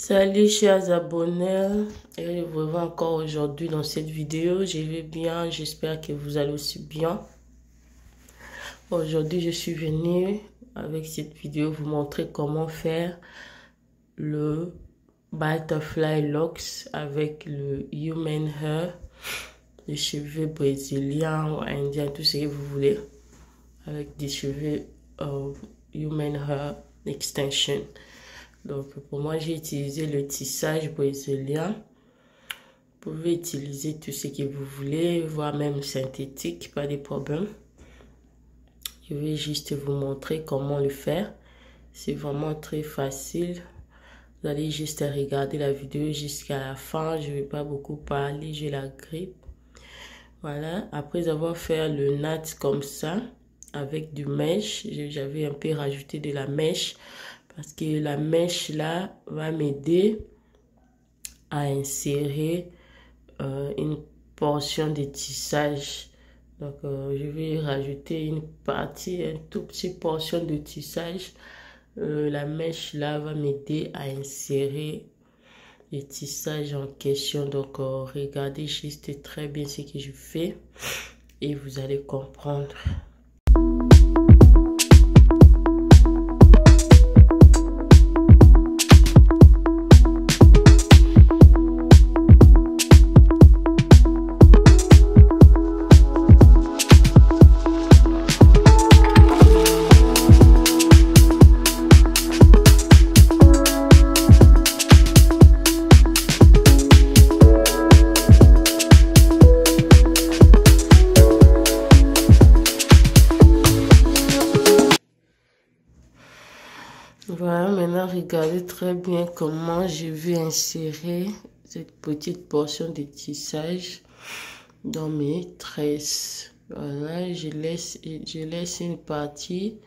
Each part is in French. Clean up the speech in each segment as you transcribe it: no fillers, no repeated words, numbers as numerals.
Salut chers abonnés, et je vous revois encore aujourd'hui dans cette vidéo. Je vais bien, j'espère que vous allez aussi bien. Aujourd'hui je suis venue avec cette vidéo vous montrer comment faire le Butterfly Locks avec le Human Hair, les cheveux brésiliens ou indiens, tout ce que vous voulez, avec des cheveux Human Hair Extension. Donc pour moi j'ai utilisé le tissage brésilien. Vous pouvez utiliser tout ce que vous voulez, voire même synthétique, pas de problème. Je vais juste vous montrer comment le faire. C'est vraiment très facile. Vous allez juste regarder la vidéo jusqu'à la fin. Je ne vais pas beaucoup parler, j'ai la grippe. Voilà, après avoir fait le nat comme ça, avec du mèche, j'avais un peu rajouté de la mèche. Parce que la mèche là va m'aider à insérer une portion de tissage. Donc je vais rajouter une partie, un tout petit portion de tissage. La mèche là va m'aider à insérer le tissage en question. Donc regardez juste très bien ce que je fais et vous allez comprendre. Voilà, maintenant regardez très bien comment je vais insérer cette petite portion de tissage dans mes tresses. Voilà, je laisse une partie,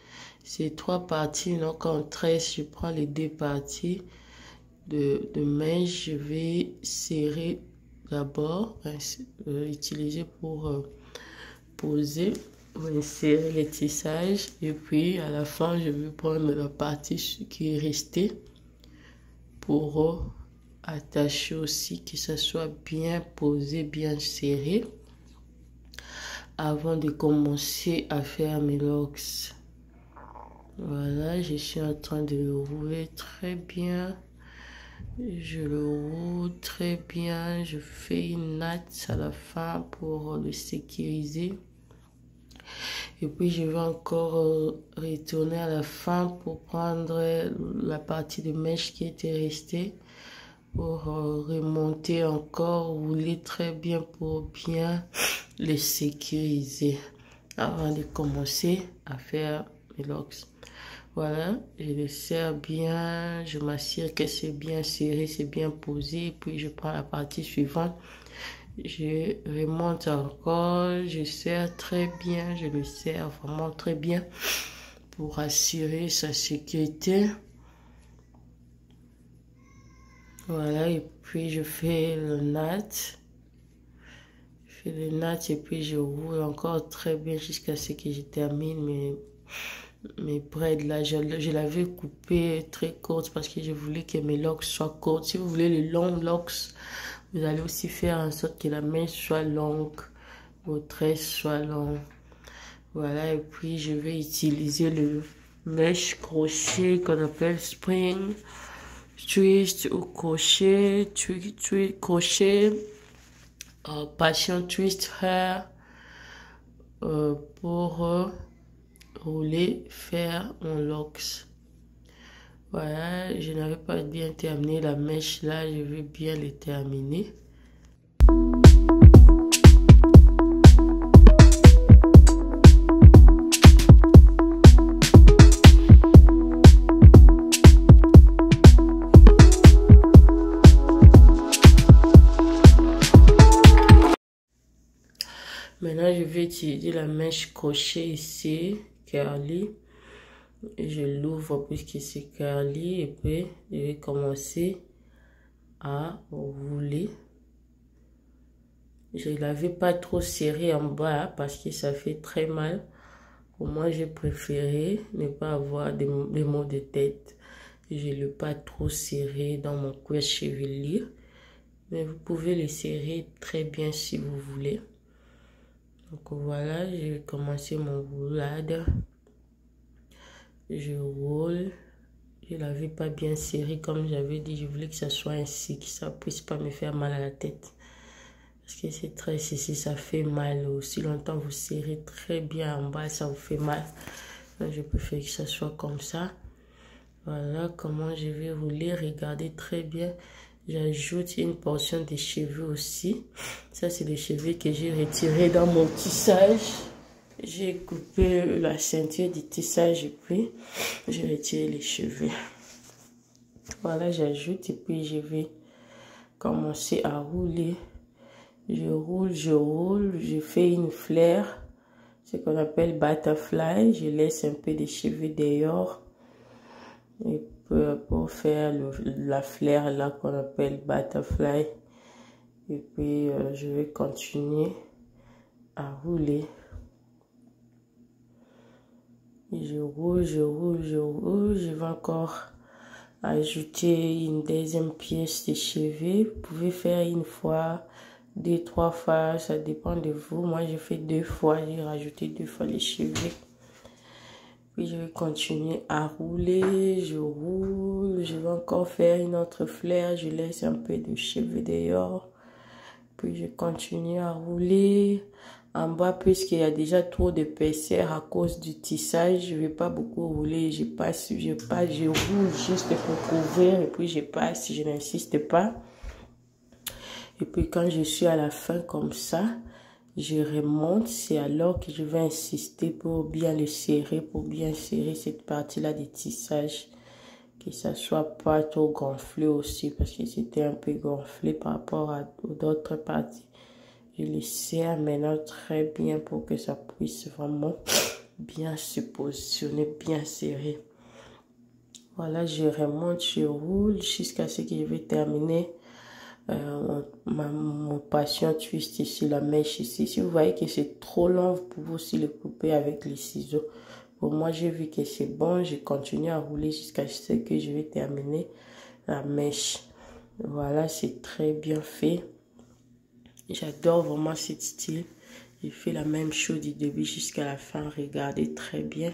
ces trois parties, donc en tresse, je prends les deux parties de mèche, je vais serrer d'abord, utiliser pour poser. Insérer les tissages et puis à la fin je vais prendre la partie qui est restée pour attacher aussi, que ça soit bien posé, bien serré avant de commencer à faire mes locks. Voilà, je suis en train de le rouler très bien. Je le roule très bien, je fais une natte à la fin pour le sécuriser. Et puis je vais encore retourner à la fin pour prendre la partie de mèche qui était restée pour remonter encore, rouler très bien pour bien les sécuriser avant de commencer à faire mes locks. Voilà, je les serre bien, je m'assure que c'est bien serré, c'est bien posé, puis je prends la partie suivante. Je remonte encore, je serre très bien, je le serre vraiment très bien pour assurer sa sécurité. Voilà, et puis je fais le nat. Je fais le nat et puis je roule encore très bien jusqu'à ce que je termine mes braids là. Je l'avais coupé très courte parce que je voulais que mes locks soient courtes. Si vous voulez les longs locks, vous allez aussi faire en sorte que la mèche soit longue, vos tresses soient longues. Voilà, et puis je vais utiliser le mèche crochet qu'on appelle spring, twist ou crochet, crochet, passion twist hair pour rouler, faire mon locks. Voilà, je n'avais pas bien terminé la mèche là, je vais bien les terminer. Maintenant, je vais utiliser la mèche crochet ici, curly. Et je l'ouvre puisque c'est curly et puis je vais commencer à rouler. Je ne l'avais pas trop serré en bas parce que ça fait très mal. Pour moi, j'ai préféré ne pas avoir des maux de tête. Je ne l'ai pas trop serré dans mon cuir chevelu. Mais vous pouvez le serrer très bien si vous voulez. Donc voilà, je vais commencer mon roulade. Je roule. Je ne l'avais pas bien serré comme j'avais dit. Je voulais que ça soit ainsi, que ça ne puisse pas me faire mal à la tête. Parce que c'est très ici, ça fait mal. Aussi longtemps vous serrez très bien en bas, ça vous fait mal. Donc, je préfère que ça soit comme ça. Voilà comment je vais rouler. Regardez très bien. J'ajoute une portion de cheveux aussi. Ça, c'est les cheveux que j'ai retirés dans mon tissage. J'ai coupé la ceinture du tissage et puis j'ai retiré les cheveux. Voilà, j'ajoute et puis je vais commencer à rouler. Je roule, je fais une flare, ce qu'on appelle butterfly. Je laisse un peu de cheveux dehors. Et pour faire la flare là qu'on appelle butterfly. Et puis je vais continuer à rouler. Je roule. Je vais encore ajouter une deuxième pièce de cheveux. Vous pouvez faire une fois, 2, 3 fois, ça dépend de vous. Moi, j'ai fait 2 fois. J'ai rajouté 2 fois les cheveux. Puis je vais continuer à rouler. Je roule. Je vais encore faire une autre flare. Je laisse un peu de cheveux dehors. Puis je continue à rouler. En bas, puisqu'il y a déjà trop d'épaisseur à cause du tissage, je ne vais pas beaucoup rouler. Je roule juste pour couvrir et puis je passe, je n'insiste pas. Et puis quand je suis à la fin comme ça, je remonte. C'est alors que je vais insister pour bien le serrer, pour bien serrer cette partie-là du tissage. Que ça soit pas trop gonflé aussi, parce que c'était un peu gonflé par rapport aux autres parties. Je le serre maintenant très bien pour que ça puisse vraiment bien se positionner, bien serré. Voilà, je remonte, je roule jusqu'à ce que je vais terminer mon passion twist ici, la mèche ici. Si vous voyez que c'est trop long, vous pouvez aussi le couper avec les ciseaux. Pour moi, j'ai vu que c'est bon, je continue à rouler jusqu'à ce que je vais terminer la mèche. Voilà, c'est très bien fait. J'adore vraiment ce style. Je fais la même chose du début jusqu'à la fin. Regardez très bien.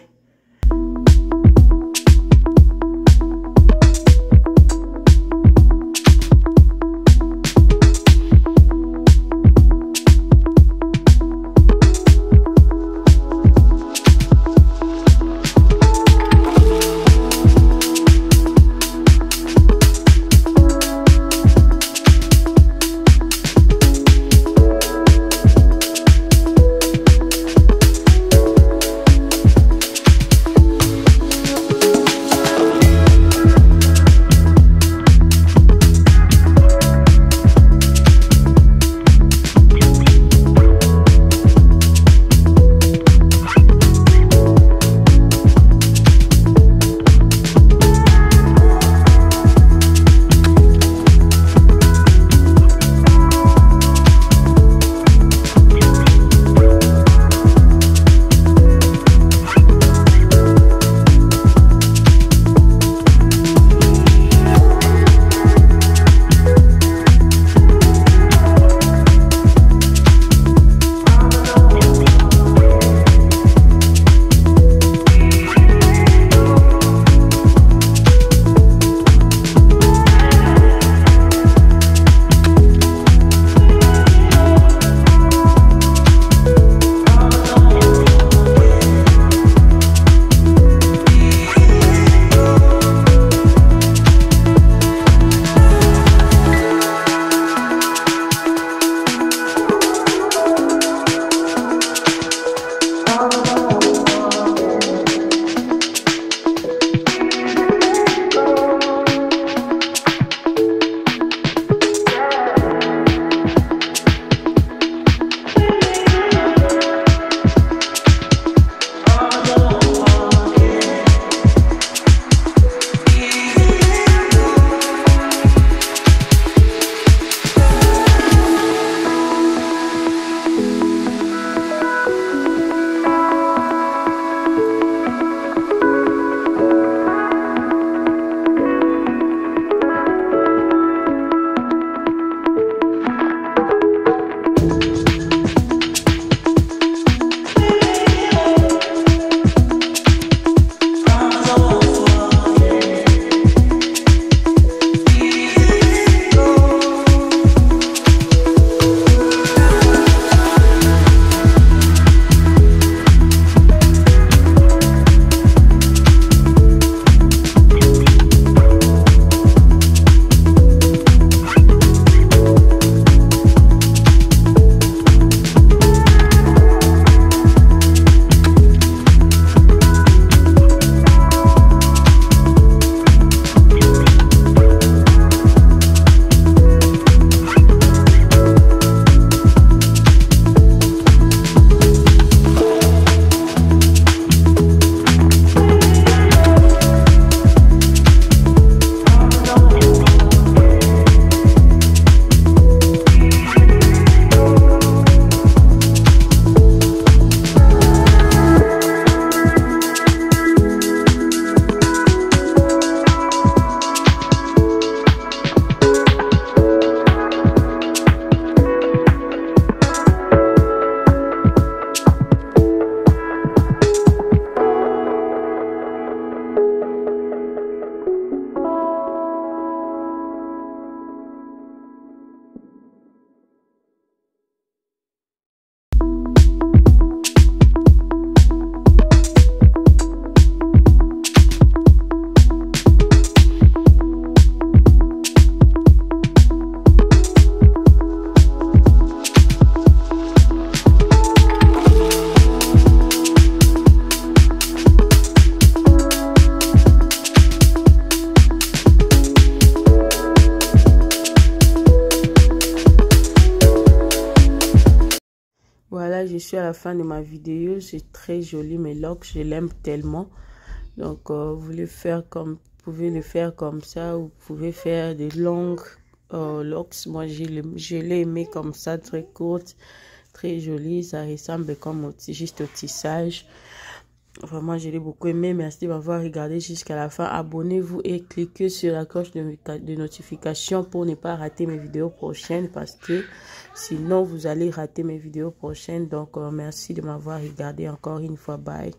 suis à la fin de ma vidéo. C'est très joli mes locks, je l'aime tellement. Donc vous pouvez le faire comme ça, ou vous pouvez faire des longues locks. Moi je l'ai aimé comme ça, très courte, très jolie. Ça ressemble comme juste au tissage. Vraiment, je l'ai beaucoup aimé. Merci de m'avoir regardé jusqu'à la fin. Abonnez-vous et cliquez sur la cloche de notification pour ne pas rater mes vidéos prochaines, parce que sinon vous allez rater mes vidéos prochaines. Donc merci de m'avoir regardé encore une fois. Bye.